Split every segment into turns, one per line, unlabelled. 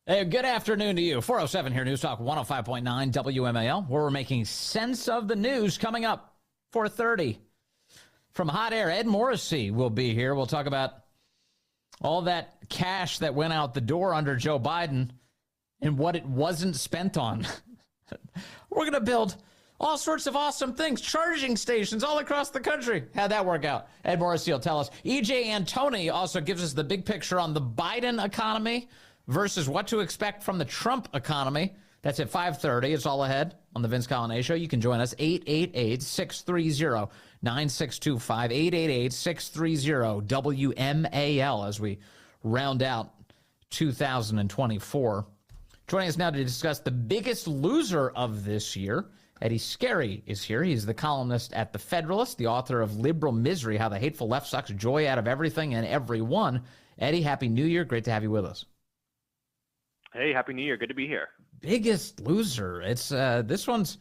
Hey, good afternoon to you. 407 here, News Talk 105.9 WMAL, where we're making sense of the news. Coming up, 4:30. From Hot Air, Ed Morrissey will be here. We'll talk about all that cash that went out the door under Joe Biden and what it wasn't spent on. We're going to build all sorts of awesome things, charging stations all across the country. How'd that work out? Ed Morrissey will tell us. E.J. Antoni also gives us the big picture on the Biden economy versus what to expect from the Trump economy. That's at 5:30. It's all ahead on the Vince Coglianese Show. You can join us, 888-630-9625, 888-630-WMAL as we round out 2024. Joining us now to discuss the biggest loser of this year, Eddie Scarry is here. He's the columnist at the Federalist, the author of Liberal Misery, How the Hateful Left Sucks Joy Out of Everything and Everyone. Eddie, Happy New Year. Great to have you with us.
Hey, Happy New Year. Good to be here.
Biggest loser. It's this one's.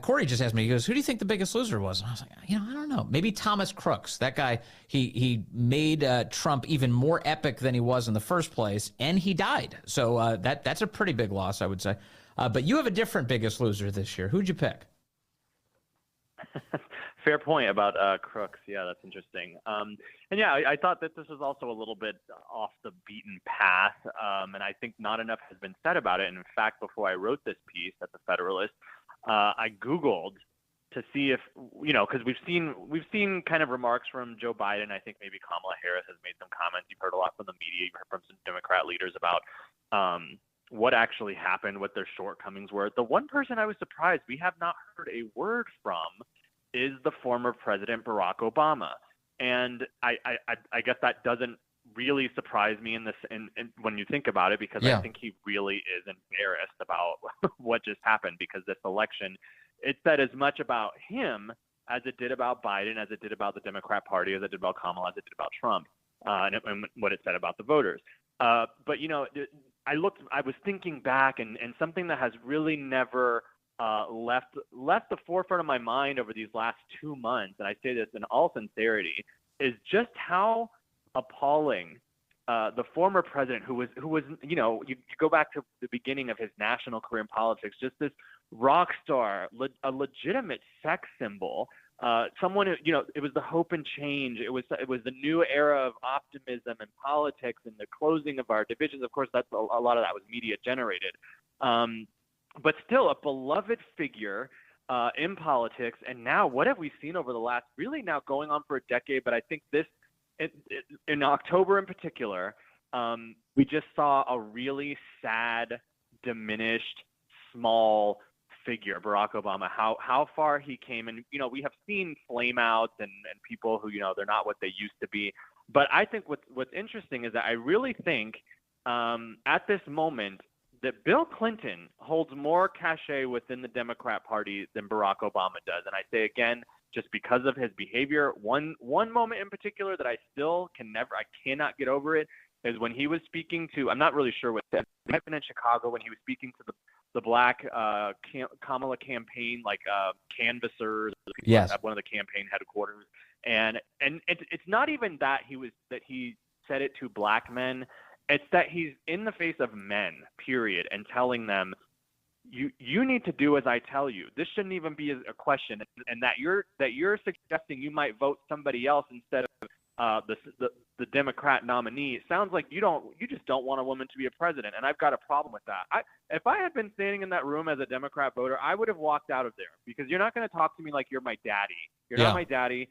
Corey just asked me. He goes, "Who do you think the biggest loser was?" And I was like, I don't know. Maybe Thomas Crooks. That guy. He made Trump even more epic than he was in the first place, and he died. So that's a pretty big loss, I would say. But you have a different biggest loser this year. Who'd you pick?
Fair point about Crooks. Yeah, that's interesting. And yeah, I thought that this was also a little bit off the beaten path, and I think not enough has been said about it. And in fact, before I wrote this piece at the Federalist, I Googled to see if, because we've seen kind of remarks from Joe Biden. I think maybe Kamala Harris has made some comments. You've heard a lot from the media. You've heard from some Democrat leaders about what actually happened, what their shortcomings were. The one person I was surprised we have not heard a word from is the former President Barack Obama. And I guess that doesn't really surprise me in when you think about it, because I think he really is embarrassed about what just happened, because this election, it said as much about him as it did about Biden, as it did about the Democrat Party, as it did about Kamala, as it did about Trump, and what it said about the voters. But, I was thinking back, and something that has really never left the forefront of my mind over these last 2 months, and I say this in all sincerity, is just how appalling the former president, who was you go back to the beginning of his national career in politics, just this rock star, a legitimate sex symbol, someone who, it was the hope and change. It was the new era of optimism in politics and the closing of our divisions. Of course, that's a lot of that was media generated. But still a beloved figure in politics. And now what have we seen over the last, really now going on for a decade, but I think in October in particular, we just saw a really sad, diminished, small figure, Barack Obama, how far he came. And, we have seen flame outs and people who, they're not what they used to be. But I think what's interesting is that I really think at this moment, that Bill Clinton holds more cachet within the Democrat Party than Barack Obama does. And I say again, just because of his behavior, one moment in particular that I still cannot get over it, is when he was speaking to, I'm not really sure what that happened in Chicago, when he was speaking to the black Kamala campaign, canvassers,
yes,
at one of the campaign headquarters. And it's not even that he said it to black men. It's that he's in the face of men, period, and telling them, you need to do as I tell you. This shouldn't even be a question, and that you're suggesting you might vote somebody else instead of the Democrat nominee. It sounds like you just don't want a woman to be a president, and I've got a problem with that. If I had been standing in that room as a Democrat voter, I would have walked out of there, because you're not going to talk to me like you're my daddy. You're not my daddy.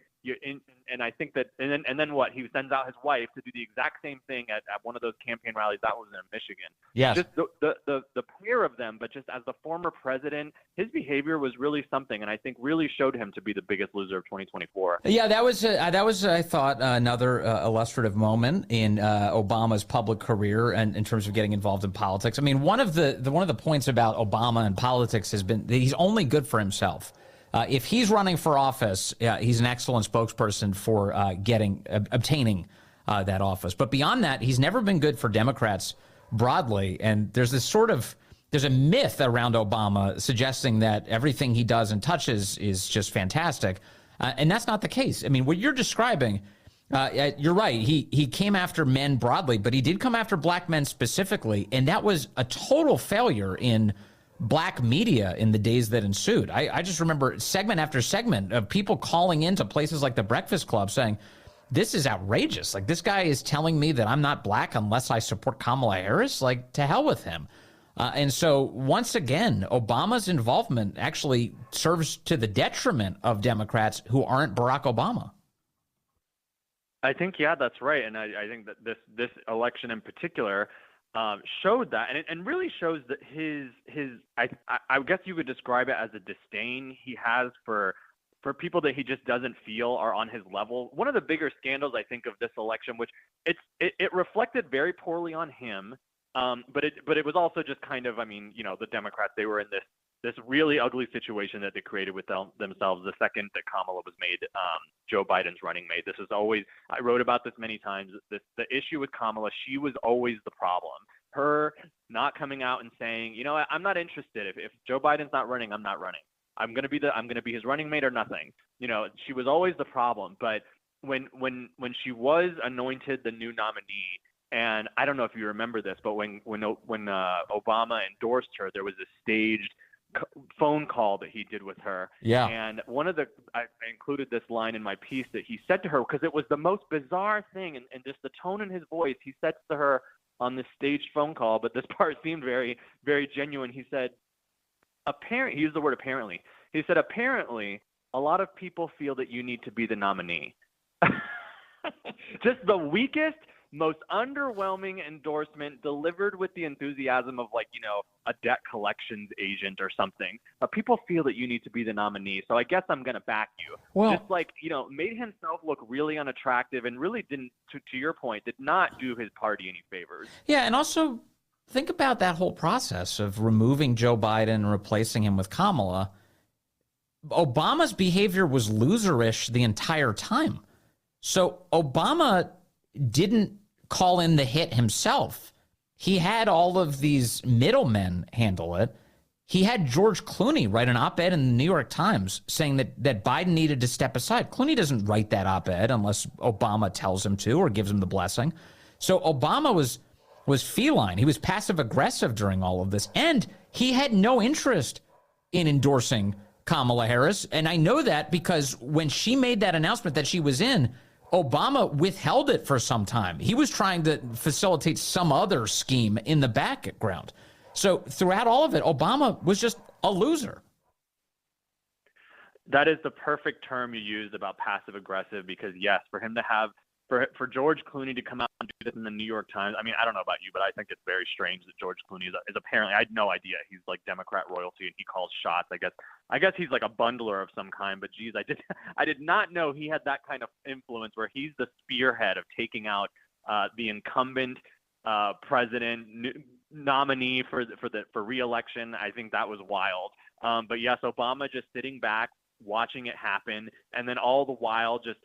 And I think that, and then what? He sends out his wife to do the exact same thing at one of those campaign rallies. That was in Michigan.
Yes.
Just the pair of them, but just as the former president, his behavior was really something, and I think really showed him to be the biggest loser of 2024.
Yeah, that was I thought another illustrative moment in Obama's public career, and in terms of getting involved in politics. I mean, one of the points about Obama and politics has been that he's only good for himself. If he's running for office, he's an excellent spokesperson for obtaining that office. But beyond that, he's never been good for Democrats broadly. And there's a myth around Obama suggesting that everything he does and touches is just fantastic. And that's not the case. I mean, what you're describing, You're right. He came after men broadly, but he did come after black men specifically, and that was a total failure in black media in the days that ensued. I just remember segment after segment of people calling into places like the Breakfast Club saying, this is outrageous. Like, this guy is telling me that I'm not black unless I support Kamala Harris. Like, to hell with him. And so, once again, Obama's involvement actually serves to the detriment of Democrats who aren't Barack Obama.
I think, yeah, that's right. And I think that this election in particular showed that, and really shows that I guess you could describe it as a disdain he has for people that he just doesn't feel are on his level. One of the bigger scandals, I think, of this election, which it reflected very poorly on him, but it was also just kind of, I mean, you know, the Democrats, they were in this really ugly situation that they created with themselves the second that Kamala was made Joe Biden's running mate. This is always, I wrote about this many times, the issue with Kamala, she was always the problem. Her not coming out and saying, you know what, I'm not interested. If Joe Biden's not running, I'm not running. I'm going to be his running mate or nothing. You know, she was always the problem. But when she was anointed the new nominee, and I don't know if you remember this, but when Obama endorsed her, there was a staged phone call that he did with her.
Yeah.
And I included this line in my piece that he said to her, because it was the most bizarre thing, and just the tone in his voice. He said to her on this staged phone call, but this part seemed very, very genuine. He said, he used the word apparently. He said, apparently, a lot of people feel that you need to be the nominee. Just the weakest, most underwhelming endorsement, delivered with the enthusiasm of, like, you know, a debt collections agent or something. People feel that you need to be the nominee, so I guess I'm going to back you.
Well,
just like, you know, made himself look really unattractive, and really didn't, to your point, did not do his party any favors.
Yeah, and also think about that whole process of removing Joe Biden and replacing him with Kamala. Obama's behavior was loserish the entire time. So Obama didn't call in the hit himself. He had all of these middlemen handle it. He had George Clooney write an op-ed in the New York Times saying that Biden needed to step aside. Clooney doesn't write that op-ed unless Obama tells him to or gives him the blessing. So Obama was feline. He was passive-aggressive during all of this, and he had no interest in endorsing Kamala Harris. And I know that because when she made that announcement that she was in, Obama withheld it for some time. He was trying to facilitate some other scheme in the background. So throughout all of it, Obama was just a loser.
That is the perfect term you used about passive-aggressive, because, yes, for him to have for George Clooney to come out and do this in the New York Times, I mean, I don't know about you, but I think it's very strange that George Clooney is apparently, I had no idea, he's like Democrat royalty and he calls shots. I guess he's like a bundler of some kind, but geez, I did not know he had that kind of influence where he's the spearhead of taking out the incumbent president nominee for re-election. I think that was wild. But yes, Obama just sitting back, watching it happen, and then all the while just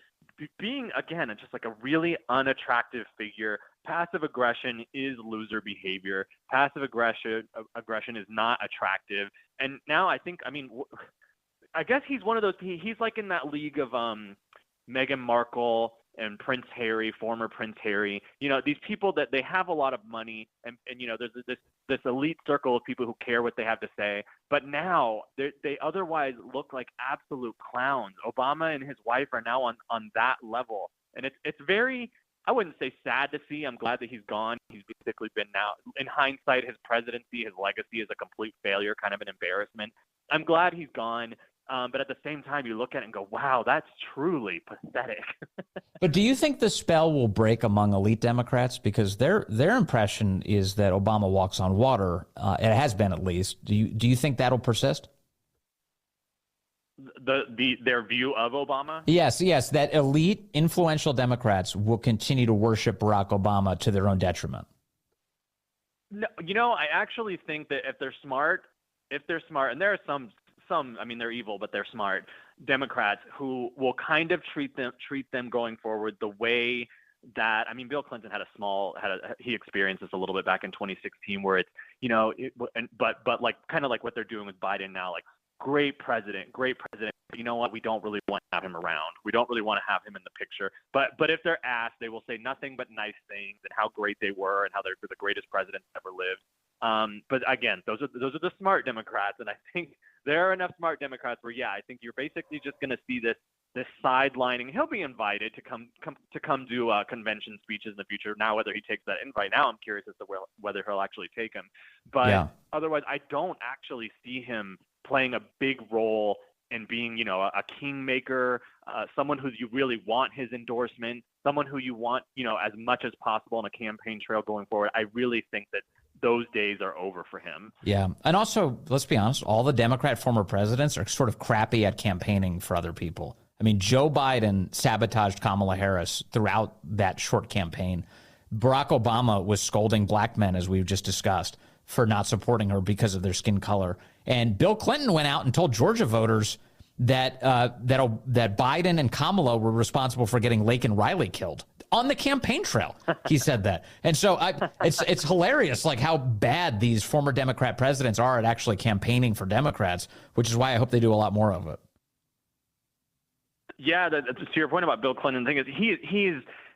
being, again, just like a really unattractive figure. Passive aggression is loser behavior. Passive aggression is not attractive. And now I think, I mean, I guess he's one of those, he's like in that league of Meghan Markle and Prince Harry, former Prince Harry, you know, these people that they have a lot of money, and you know, there's this elite circle of people who care what they have to say, but now they otherwise look like absolute clowns. Obama and his wife are now on that level, and it's very, I wouldn't say sad to see. I'm glad that he's gone. He's basically been, now, in hindsight, his presidency, his legacy is a complete failure, kind of an embarrassment. I'm glad he's gone. But at the same time, you look at it and go, wow, that's truly pathetic.
But do you think the spell will break among elite Democrats? Because their impression is that Obama walks on water. It has been, at least. Do you think that'll persist?
Their view of Obama?
Yes, that elite, influential Democrats will continue to worship Barack Obama to their own detriment.
No, you know, I actually think that if they're smart, and there are some, I mean, they're evil, but they're smart Democrats who will kind of treat them going forward the way that, I mean, Bill Clinton he experienced this a little bit back in 2016, where it's, you know, but like kind of like what they're doing with Biden now, like great president. But you know what? We don't really want to have him around. We don't really want to have him in the picture. But if they're asked, they will say nothing but nice things and how great they were and how they're the greatest presidents ever lived. But again, those are the smart Democrats, and I think there are enough smart Democrats where, I think you're basically just going to see this sidelining. He'll be invited to come do convention speeches in the future. Now, whether he takes that invite, now I'm curious as to whether he'll actually take him. But otherwise, I don't actually see him playing a big role in being, a kingmaker, someone who you really want his endorsement, someone who you want, as much as possible on a campaign trail going forward. I really think that those days are over for him. Yeah.
And also, let's be honest, all the Democrat former presidents are sort of crappy at campaigning for other people. I mean, Joe Biden sabotaged Kamala Harris throughout that short campaign. Barack Obama was scolding black men, as we've just discussed, for not supporting her because of their skin color. And Bill Clinton went out and told Georgia voters that Biden and Kamala were responsible for getting Lake and Riley killed on the campaign trail. He said that. And so it's hilarious, like how bad these former Democrat presidents are at actually campaigning for Democrats, which is why I hope they do a lot more of it.
Yeah, to your point about Bill Clinton, the thing is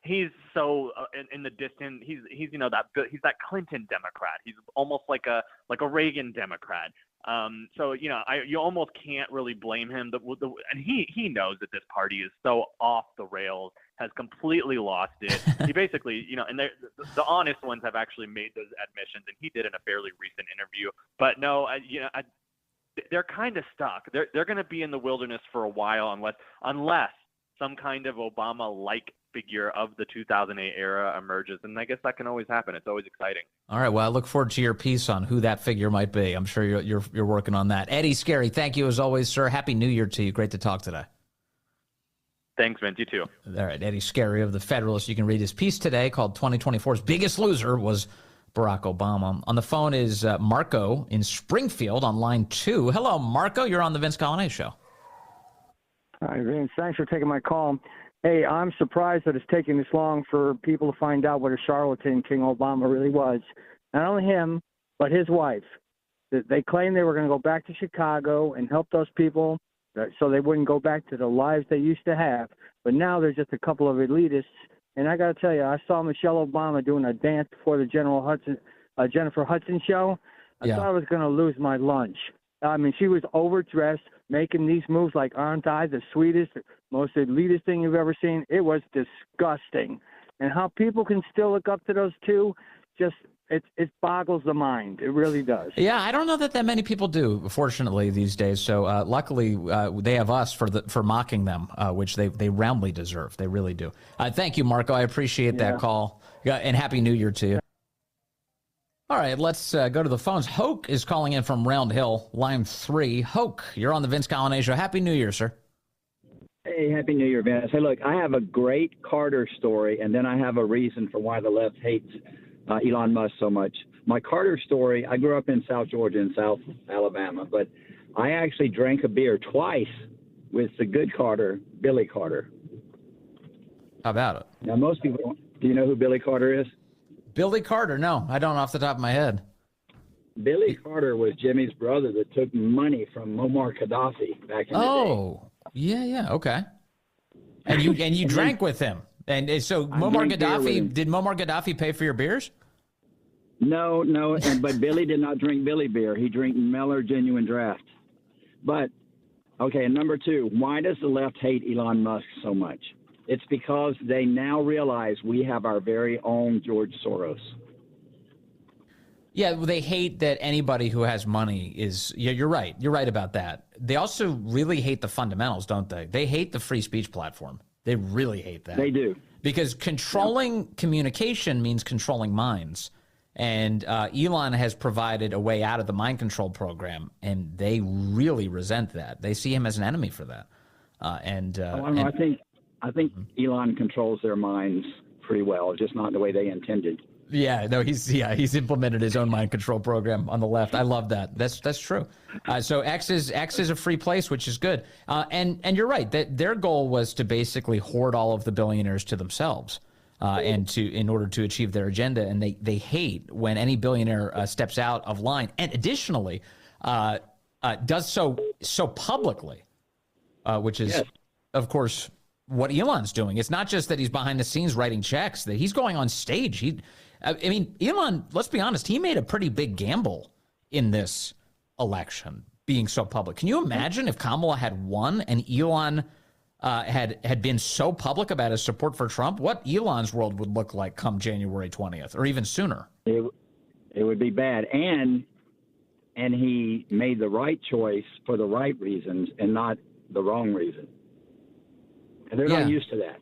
he's so in the distant. He's that Clinton Democrat. He's almost like a Reagan Democrat. So you almost can't really blame him. And he knows that this party is so off the rails, has completely lost it. He basically, and the honest ones have actually made those admissions, and he did in a fairly recent interview. But no, they're kind of stuck. They're going to be in the wilderness for a while unless some kind of Obama-like figure of the 2008 era emerges, and I guess that can always happen. It's always exciting.
All right, well, I look forward to your piece on who that figure might be. I'm sure you're working on that. Eddie Scarry, thank you as always, sir. Happy New Year to you. Great to talk today.
Thanks, Vince. You too.
All right, Eddie Scarry of the Federalist. You can read his piece today called 2024's Biggest Loser was Barack Obama. On the phone is Marco in Springfield on line 2. Hello, Marco. You're on the Vince Coglianese Show.
Hi, Vince. Thanks for taking my call. Hey, I'm surprised that it's taking this long for people to find out what a charlatan King Obama really was. Not only him, but his wife. They claimed they were going to go back to Chicago and help those people so they wouldn't go back to the lives they used to have. But now they're just a couple of elitists. And I got to tell you, I saw Michelle Obama doing a dance before the Jennifer Hudson show. I thought I was going to lose my lunch. I mean, she was overdressed, making these moves like, aren't I the sweetest, most elitist thing you've ever seen? It was disgusting. And how people can still look up to those two, just it boggles the mind. It really does.
Yeah, I don't know that many people do, fortunately, these days. So luckily, they have us for mocking them, which they roundly deserve. They really do. Thank you, Marco. I appreciate that call. And Happy New Year to you. All right, let's go to the phones. Hoke is calling in from Round Hill, line 3. Hoke, you're on the Vince Coglianese Show. Happy New Year, sir.
Hey, Happy New Year, Vince. Hey, look, I have a great Carter story, and then I have a reason for why the left hates Elon Musk so much. My Carter story, I grew up in South Georgia and South Alabama, but I actually drank a beer twice with the good Carter, Billy Carter.
How about it?
Now, most people don't. Do you know who Billy Carter is?
Billy Carter? No, I don't off the top of my head.
Billy Carter was Jimmy's brother that took money from Muammar Gaddafi back in the day.
Oh, yeah, okay. And you drank with him. And so Muammar Gaddafi, did Muammar Gaddafi pay for your beers?
No, but Billy did not drink Billy beer. He drank Miller Genuine Draft. But, okay, and number 2, why does the left hate Elon Musk so much? It's because they now realize we have our very own George Soros.
Yeah, they hate that anybody who has money is, you're right. You're right about that. They also really hate the fundamentals, don't they? They hate the free speech platform. They really hate that.
They do.
Because controlling communication means controlling minds. And Elon has provided a way out of the mind control program, and they really resent that. They see him as an enemy for that.
I think Elon controls their minds pretty well, just not the way they intended.
Yeah, no, he's implemented his own mind control program on the left. I love that. That's true. So X is a free place, which is good. And you're right that their goal was to basically hoard all of the billionaires to themselves, in order to achieve their agenda. And they hate when any billionaire steps out of line. And additionally, does so publicly, which is, of course, what Elon's doing. It's not just that he's behind the scenes writing checks, that he's going on stage. Elon, let's be honest, he made a pretty big gamble in this election, being so public. Can you imagine if Kamala had won and Elon had been so public about his support for Trump? What Elon's world would look like come January 20th or even sooner?
It would be bad. And he made the right choice for the right reasons and not the wrong reason. And they're not used to that.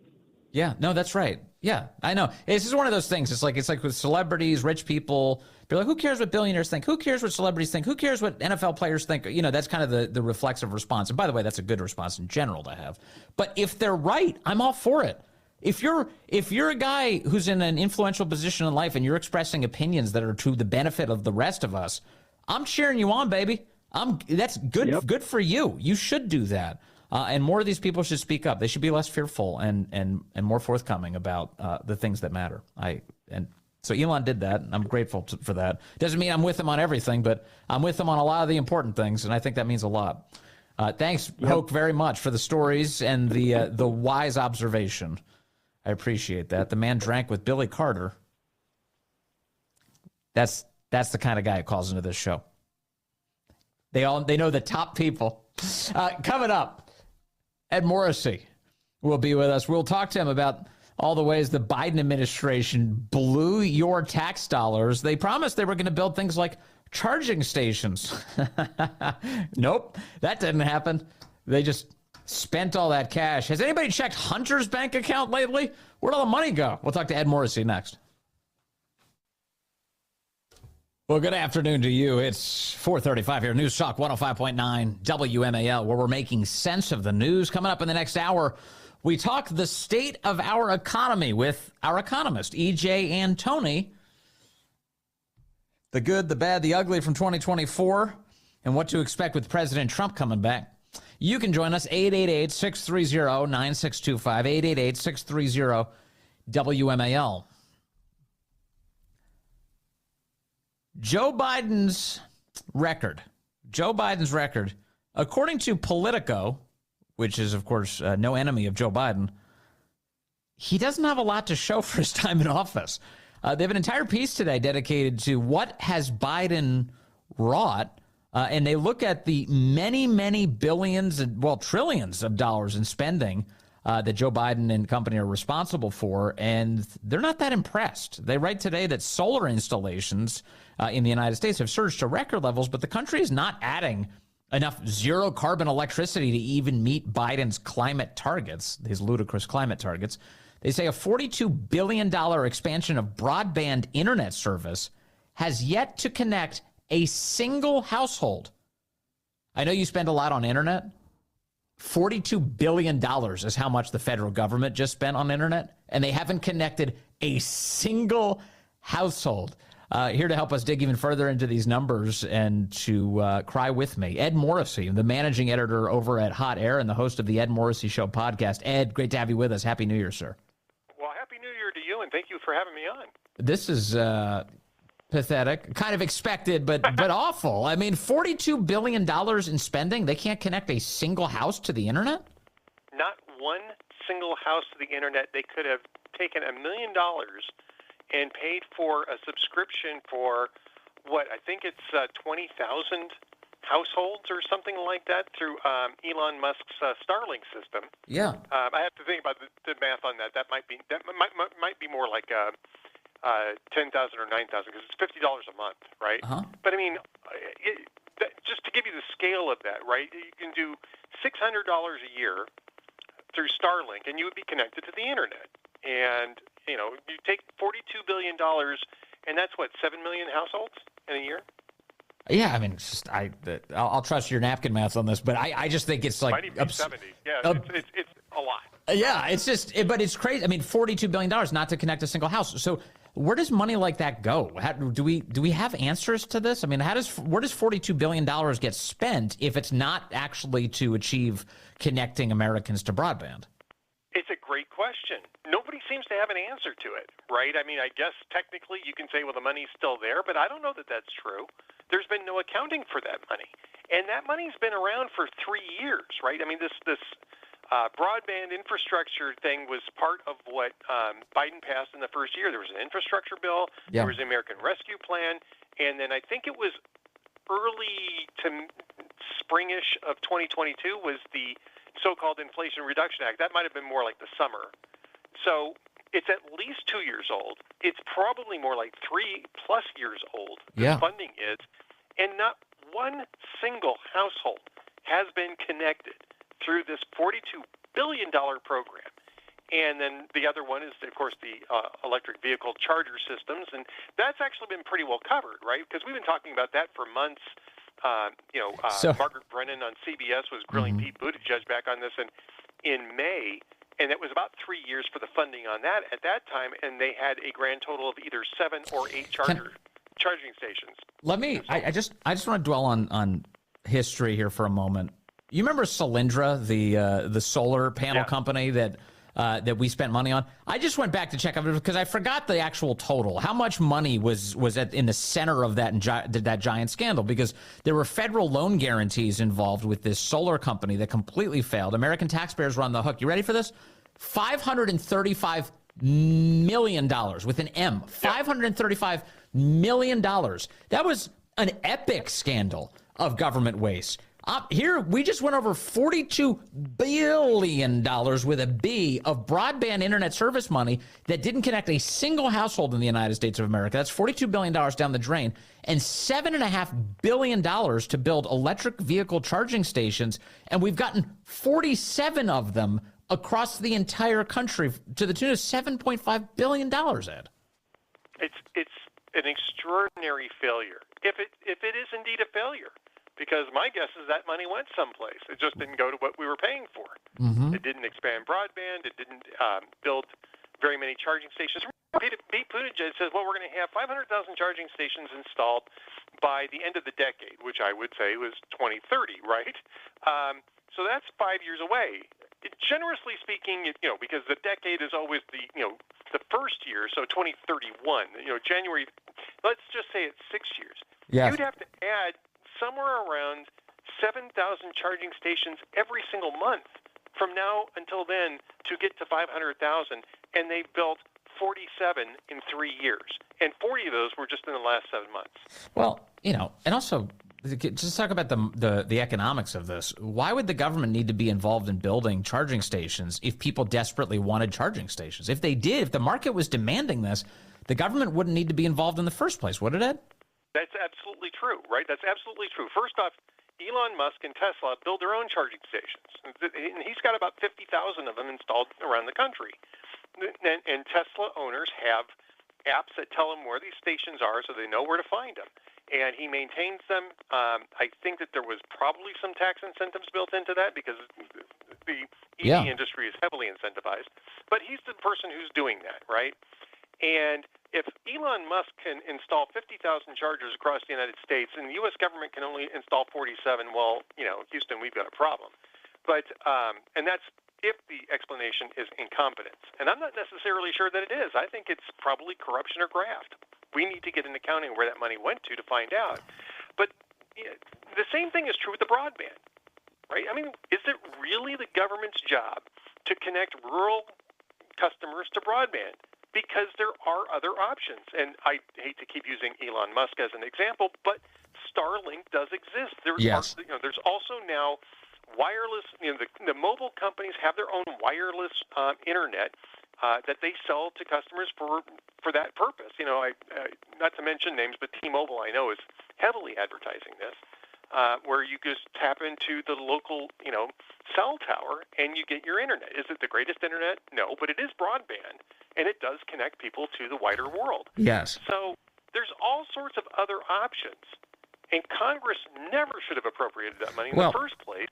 Yeah, no, that's right. Yeah, I know. This is one of those things. It's like with celebrities, rich people. They're like, who cares what billionaires think? Who cares what celebrities think? Who cares what NFL players think? You know, that's kind of the reflexive response. And by the way, that's a good response in general to have. But if they're right, I'm all for it. If you're a guy who's in an influential position in life and you're expressing opinions that are to the benefit of the rest of us, I'm cheering you on, baby. That's good. Yep. Good for you. You should do that. And more of these people should speak up. They should be less fearful and more forthcoming about the things that matter. So Elon did that, and I'm grateful for that. Doesn't mean I'm with him on everything, but I'm with him on a lot of the important things, and I think that means a lot. Thanks, Hoke, very much for the stories and the wise observation. I appreciate that. The man drank with Billy Carter. That's the kind of guy who calls into this show. They know the top people. Coming up, Ed Morrissey will be with us. We'll talk to him about all the ways the Biden administration blew your tax dollars. They promised they were going to build things like charging stations. Nope, that didn't happen. They just spent all that cash. Has anybody checked Hunter's bank account lately? Where'd all the money go? We'll talk to Ed Morrissey next. Well, good afternoon to you. It's 4:35 here. News Talk 105.9 WMAL, where we're making sense of the news. Coming up in the next hour, we talk the state of our economy with our economist, E.J. Antoni. The good, the bad, the ugly from 2024, and what to expect with President Trump coming back. You can join us, 888-630-9625, 888-630-WMAL. Joe Biden's record, according to Politico, which is, of course, no enemy of Joe Biden, he doesn't have a lot to show for his time in office. They have an entire piece today dedicated to what has Biden wrought, and they look at the many, many billions, trillions of dollars in spending that Joe Biden and company are responsible for, and they're not that impressed. They write today that solar installations in the United States have surged to record levels, but the country is not adding enough zero-carbon electricity to even meet Biden's climate targets, his ludicrous climate targets. They say a $42 billion expansion of broadband internet service has yet to connect a single household. I know you spend a lot on internet. $42 billion is how much the federal government just spent on internet, and they haven't connected a single household. Here to help us dig even further into these numbers and to cry with me, Ed Morrissey, the managing editor over at Hot Air and the host of the Ed Morrissey Show podcast. Ed, great to have you with us. Happy New Year, sir.
Well, Happy New Year to you, and thank you for having me on.
This is pathetic, kind of expected, but awful. I mean, $42 billion in spending. They can't connect a single house to the internet?
Not one single house to the internet. They could have taken $1 million and paid for a subscription for, I think it's 20,000 households or something like that through Elon Musk's Starlink system.
Yeah.
I have to think about the math on that. That might be more like 10,000 or 9,000 because it's $50 a month, right?
Uh-huh.
But I mean, just to give you the scale of that, right? You can do $600 a year through Starlink, and you would be connected to the internet. And you take $42 billion, and that's 7 million households in a year.
Yeah, I mean, it's just, I'll trust your napkin math on this, but I just think it's like
might even be 70. Yeah, it's a lot.
Yeah, it's just, but it's crazy. I mean, $42 billion not to connect a single house. So where does money like that go? Do we have answers to this? I mean, where does $42 billion get spent if it's not actually to achieve connecting Americans to broadband?
It's a great question. Nobody seems to have an answer to it, right? I mean, I guess technically you can say, well, the money's still there, but I don't know that that's true. There's been no accounting for that money. And that money's been around for 3 years, right? I mean, this broadband infrastructure thing was part of what Biden passed in the first year. There was an infrastructure bill, there was the American Rescue Plan, and then I think it was early to springish of 2022 was the so-called Inflation Reduction Act. That might have been more like the summer. So it's at least 2 years old. It's probably more like 3+ years old, the funding is, and not one single household has been connected through this $42 billion program. And then the other one is, of course, the electric vehicle charger systems. And that's actually been pretty well covered, right? Because we've been talking about that for months. Margaret Brennan on CBS was grilling Pete Buttigieg back on this in May. And it was about 3 years for the funding on that at that time. And they had a grand total of either 7 or 8 charging stations.
I just want to dwell on history here for a moment. You remember Solyndra, the solar panel company that we spent money on? I just went back to check on it because I forgot the actual total. How much money was in the center of that giant scandal? Because there were federal loan guarantees involved with this solar company that completely failed. American taxpayers were on the hook. You ready for this? $535 million with an M. $535 million. That was an epic scandal of government waste. Here, we just went over $42 billion with a B of broadband internet service money that didn't connect a single household in the United States of America. That's $42 billion down the drain, and $7.5 billion to build electric vehicle charging stations, and we've gotten 47 of them across the entire country to the tune of $7.5 billion, Ed.
It's an extraordinary failure, if it is indeed a failure. Because my guess is that money went someplace. It just didn't go to what we were paying for. It didn't expand broadband. It didn't build very many charging stations. Pete Buttigieg says, well, we're going to have 500,000 charging stations installed by the end of the decade, which I would say was 2030, right? So that's 5 years away. Generously speaking, because the decade is always the first year, so 2031, January, let's just say it's 6 years.
Yes.
You'd have to add somewhere around 7,000 charging stations every single month from now until then to get to 500,000, and they've built 47 in 3 years, and 40 of those were just in the last 7 months.
Well, and also just talk about the economics of this. Why would the government need to be involved in building charging stations if people desperately wanted charging stations? If they did, if the market was demanding this, the government wouldn't need to be involved in the first place, would it, Ed?
That's absolutely true, right? That's absolutely true. First off, Elon Musk and Tesla build their own charging stations, and he's got about 50,000 of them installed around the country. And Tesla owners have apps that tell them where these stations are so they know where to find them. And he maintains them. I think that there was probably some tax incentives built into that because the EV industry is heavily incentivized. But he's the person who's doing that, right? And if Elon Musk can install 50,000 chargers across the United States and the U.S. government can only install 47, well, Houston, we've got a problem. But and that's if the explanation is incompetence. And I'm not necessarily sure that it is. I think it's probably corruption or graft. We need to get an accounting of where that money went to find out. But the same thing is true with the broadband, right? I mean, is it really the government's job to connect rural customers to broadband? Because there are other options. And I hate to keep using Elon Musk as an example, but Starlink does exist. There's also now wireless, the mobile companies have their own wireless internet that they sell to customers for that purpose. Not to mention names, but T-Mobile I know is heavily advertising this, where you just tap into the local, cell tower and you get your internet. Is it the greatest internet? No, but it is broadband, and it does connect people to the wider world.
Yes.
So there's all sorts of other options, and Congress never should have appropriated that money in the first place.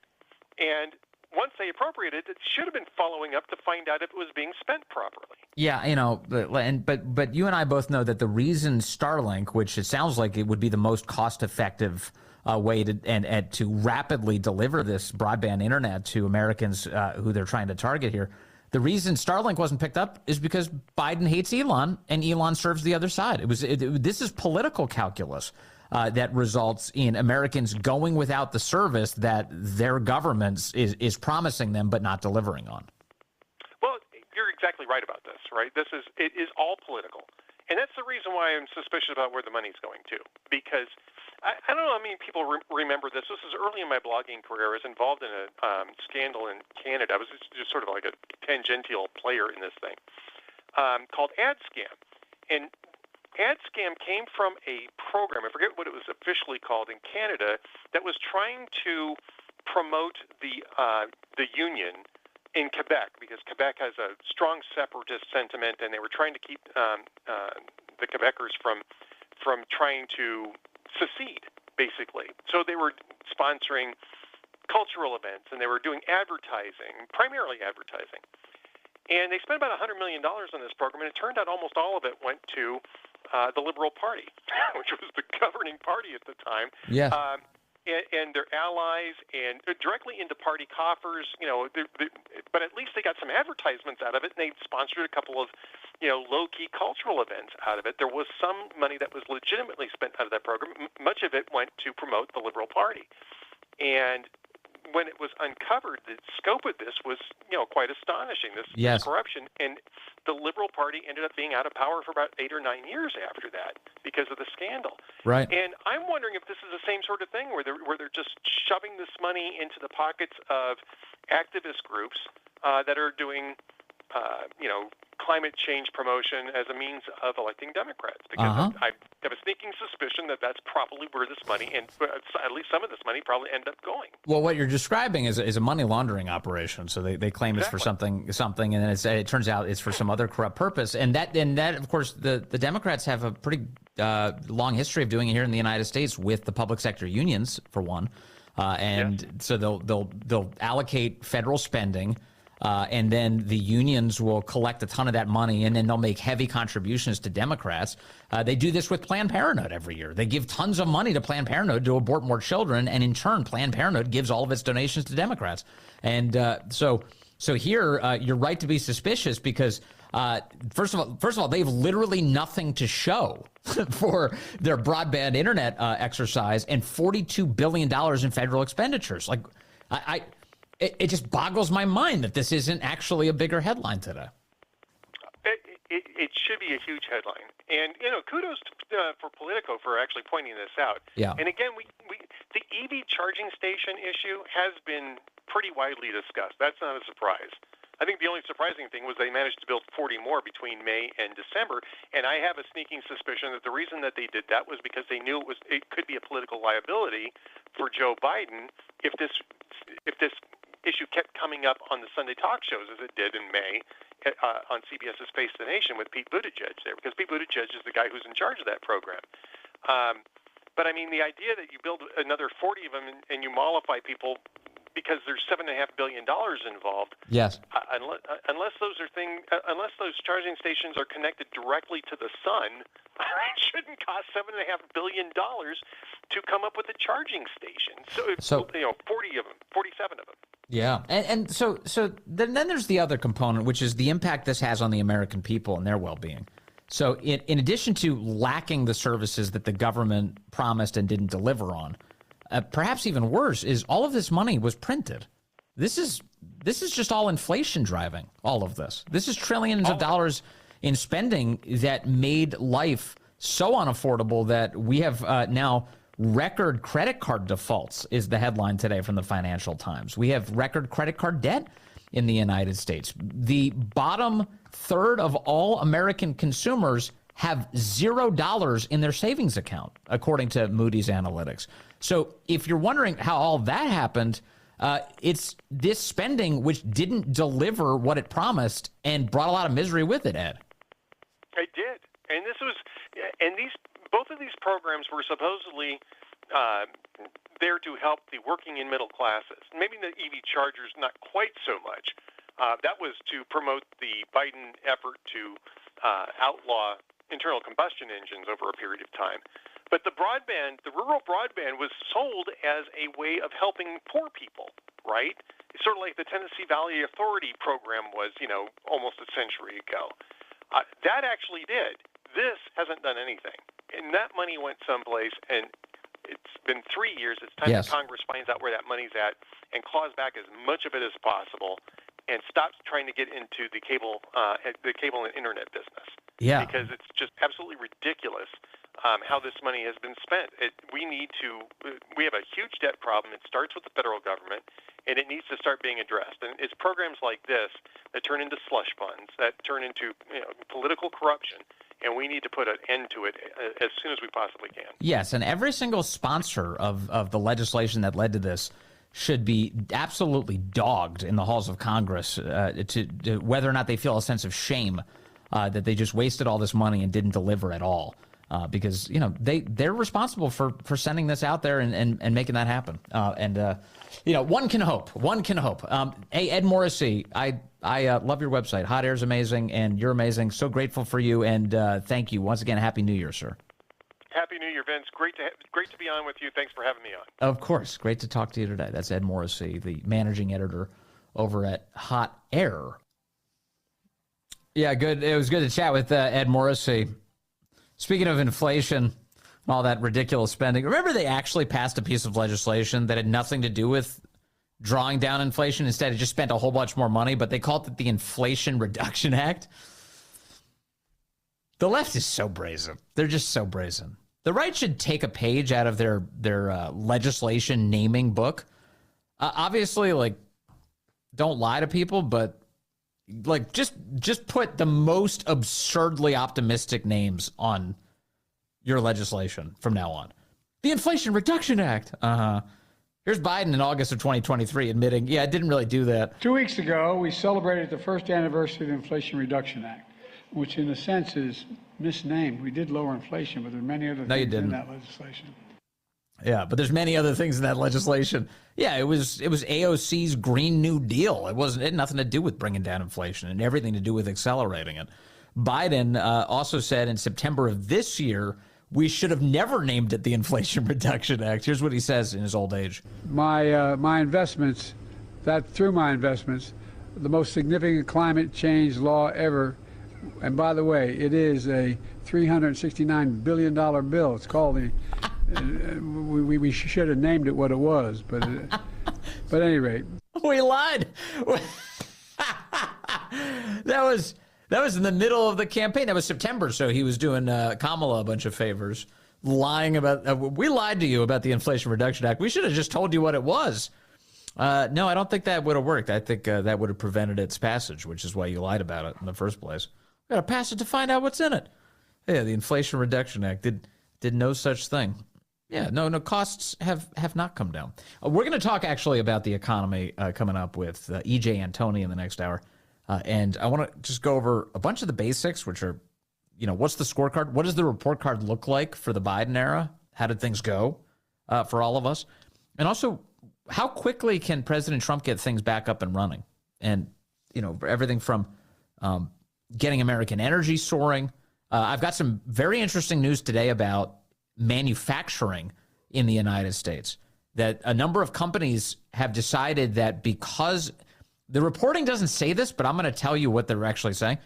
And once they appropriated it, should have been following up to find out if it was being spent properly.
Yeah, but you and I both know that the reason Starlink, which it sounds like it would be the most cost-effective way to rapidly deliver this broadband internet to Americans who they're trying to target here, the reason Starlink wasn't picked up is because Biden hates Elon and Elon serves the other side. This is political calculus. that results in Americans going without the service that their government is promising them but not delivering on.
Well, you're exactly right about this, right? It is all political. And that's the reason why I'm suspicious about where the money's going to. Because I don't know how many people remember this. This is early in my blogging career. I was involved in a scandal in Canada. I was just sort of like a tangential player in this thing called Ad Scam. And Ad Scam came from a program, I forget what it was officially called in Canada, that was trying to promote the union in Quebec, because Quebec has a strong separatist sentiment, and they were trying to keep the Quebecers from trying to secede, basically. So they were sponsoring cultural events, and they were doing advertising, primarily advertising. And they spent about $100 million on this program, and it turned out almost all of it went to the Liberal Party, which was the governing party at the time.
Yeah.
And their allies, and directly into party coffers, but at least they got some advertisements out of it, and they sponsored a couple of, low-key cultural events out of it. There was some money that was legitimately spent out of that program. Much of it went to promote the Liberal Party. And when it was uncovered, the scope of this was, quite astonishing, this corruption. And the Liberal Party ended up being out of power for about 8 or 9 years after that because of the scandal.
Right.
And I'm wondering if this is the same sort of thing where they're just shoving this money into the pockets of activist groups that are doing, climate change promotion as a means of electing Democrats. Because I have a sneaking suspicion that that's probably where this money, and at least some of this money, probably end up going.
Well, what you're describing is a money laundering operation. So they claim it's for something, and then it turns out it's for some other corrupt purpose. And that of course, the Democrats have a pretty long history of doing it here in the United States with the public sector unions, for one. So they'll allocate federal spending. And then the unions will collect a ton of that money, and then they'll make heavy contributions to Democrats. They do this with Planned Parenthood every year. They give tons of money to Planned Parenthood to abort more children, and in turn, Planned Parenthood gives all of its donations to Democrats. And so here, you're right to be suspicious because, first of all, they have literally nothing to show for their broadband internet exercise, and $42 billion in federal expenditures. Like, It just boggles my mind that this isn't actually a bigger headline today.
It should be a huge headline. And, kudos for Politico for actually pointing this out.
Yeah.
And again, the EV charging station issue has been pretty widely discussed. That's not a surprise. I think the only surprising thing was they managed to build 40 more between May and December. And I have a sneaking suspicion that the reason that they did that was because they knew it could be a political liability for Joe Biden if this issue kept coming up on the Sunday talk shows as it did in May on CBS's Face the Nation with Pete Buttigieg there, because Pete Buttigieg is the guy who's in charge of that program. But I mean, the idea that you build another 40 of them and you mollify people because there's $7.5 billion involved.
Yes.
Unless those charging stations are connected directly to the sun, it shouldn't cost $7.5 billion to come up with a charging station. So 40 of them, 47 of them.
Yeah, and so then there's the other component, which is the impact this has on the American people and their well-being. So in addition to lacking the services that the government promised and didn't deliver on, perhaps even worse is all of this money was printed. This is just all inflation driving all of this. This is trillions of dollars in spending that made life so unaffordable that we have now record credit card defaults is the headline today from the Financial Times. We have record credit card debt in the United States. The bottom third of all American consumers have $0 in their savings account, according to Moody's Analytics. So if you're wondering how all that happened, it's this spending which didn't deliver what it promised and brought a lot of misery with it, Ed.
It did. And both of these programs were supposedly there to help the working and middle classes. Maybe the EV chargers, not quite so much. That was to promote the Biden effort to outlaw internal combustion engines over a period of time. But the rural broadband was sold as a way of helping poor people, right? It's sort of like the Tennessee Valley Authority program was, almost a century ago. That actually did. This hasn't done anything. And that money went someplace, and it's been 3 years. It's time that Congress finds out where that money's at and claws back as much of it as possible and stops trying to get into the cable and internet business.
Yeah.
Because it's just absolutely ridiculous how this money has been spent. We have a huge debt problem. It starts with the federal government, and it needs to start being addressed. And it's programs like this that turn into slush funds, that turn into political corruption, and we need to put an end to it as soon as we possibly can.
Yes, and every single sponsor of the legislation that led to this should be absolutely dogged in the halls of Congress to whether or not they feel a sense of shame that they just wasted all this money and didn't deliver at all. Because they're responsible for sending this out there and making that happen. One can hope. Hey, Ed Morrissey, I love your website. Hot Air's amazing, and you're amazing. So grateful for you, and thank you once again. Happy New Year, sir.
Happy New Year, Vince. Great to be on with you. Thanks for having me on.
Of course, great to talk to you today. That's Ed Morrissey, the managing editor over at Hot Air. Yeah, good. It was good to chat with Ed Morrissey. Speaking of inflation and all that ridiculous spending, remember they actually passed a piece of legislation that had nothing to do with drawing down inflation. Instead, it just spent a whole bunch more money, but they called it the Inflation Reduction Act. The left is so brazen. They're just so brazen. The right should take a page out of their legislation naming book. Obviously, don't lie to people, but just put the most absurdly optimistic names on your legislation from now on. The Inflation Reduction Act. Here's Biden in August of 2023 admitting, yeah, I didn't really do that.
2 weeks ago, we celebrated the first anniversary of the Inflation Reduction Act, which in a sense is misnamed. We did lower inflation, but there are many other things in that legislation.
Yeah, but there's many other things in that legislation. Yeah, it was AOC's Green New Deal. It had nothing to do with bringing down inflation and everything to do with accelerating it. Biden also said in September of this year, we should have never named it the Inflation Reduction Act. Here's what he says in his old age.
My investments, through my investments, the most significant climate change law ever. And by the way, it is a $369 billion bill. It's called the... we should have named it what it was, but at any rate,
we lied. That was in the middle of the campaign. That was September, so he was doing Kamala a bunch of favors, lying about. We lied to you about the Inflation Reduction Act. We should have just told you what it was. No, I don't think that would have worked. I think that would have prevented its passage, which is why you lied about it in the first place. We got to pass it to find out what's in it. Yeah, the Inflation Reduction Act did no such thing. Yeah, no, costs have not come down. We're going to talk actually about the economy coming up with E.J. Antoni in the next hour. And I want to just go over a bunch of the basics, which are, what's the scorecard? What does the report card look like for the Biden era? How did things go for all of us? And also, how quickly can President Trump get things back up and running? And, everything from getting American energy soaring. I've got some very interesting news today about manufacturing in the United States, that a number of companies have decided that because the reporting doesn't say this, but I'm going to tell you what they're actually saying.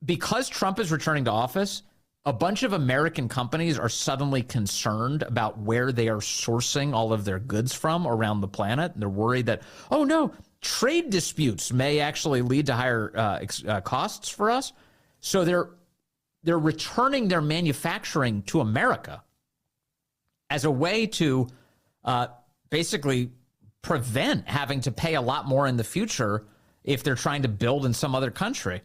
Because Trump is returning to office, a bunch of American companies are suddenly concerned about where they are sourcing all of their goods from around the planet. And they're worried that, oh no, trade disputes may actually lead to higher costs for us. So they're returning their manufacturing to America as a way to basically prevent having to pay a lot more in the future if they're trying to build in some other country.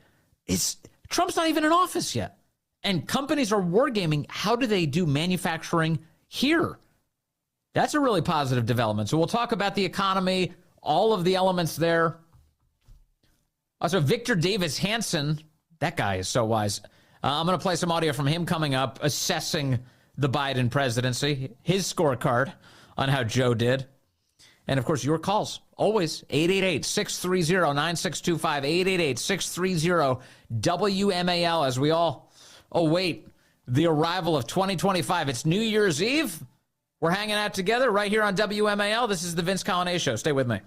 Trump's not even in office yet. And companies are wargaming, how do they do manufacturing here? That's a really positive development. So we'll talk about the economy, all of the elements there. Also, Victor Davis Hanson, that guy is so wise. I'm going to play some audio from him coming up, assessing the Biden presidency, his scorecard on how Joe did. And, of course, your calls, always, 888-630-9625, 888-630-WMAL, as we all await the arrival of 2025. It's New Year's Eve. We're hanging out together right here on WMAL. This is the Vince Coglianese Show. Stay with me.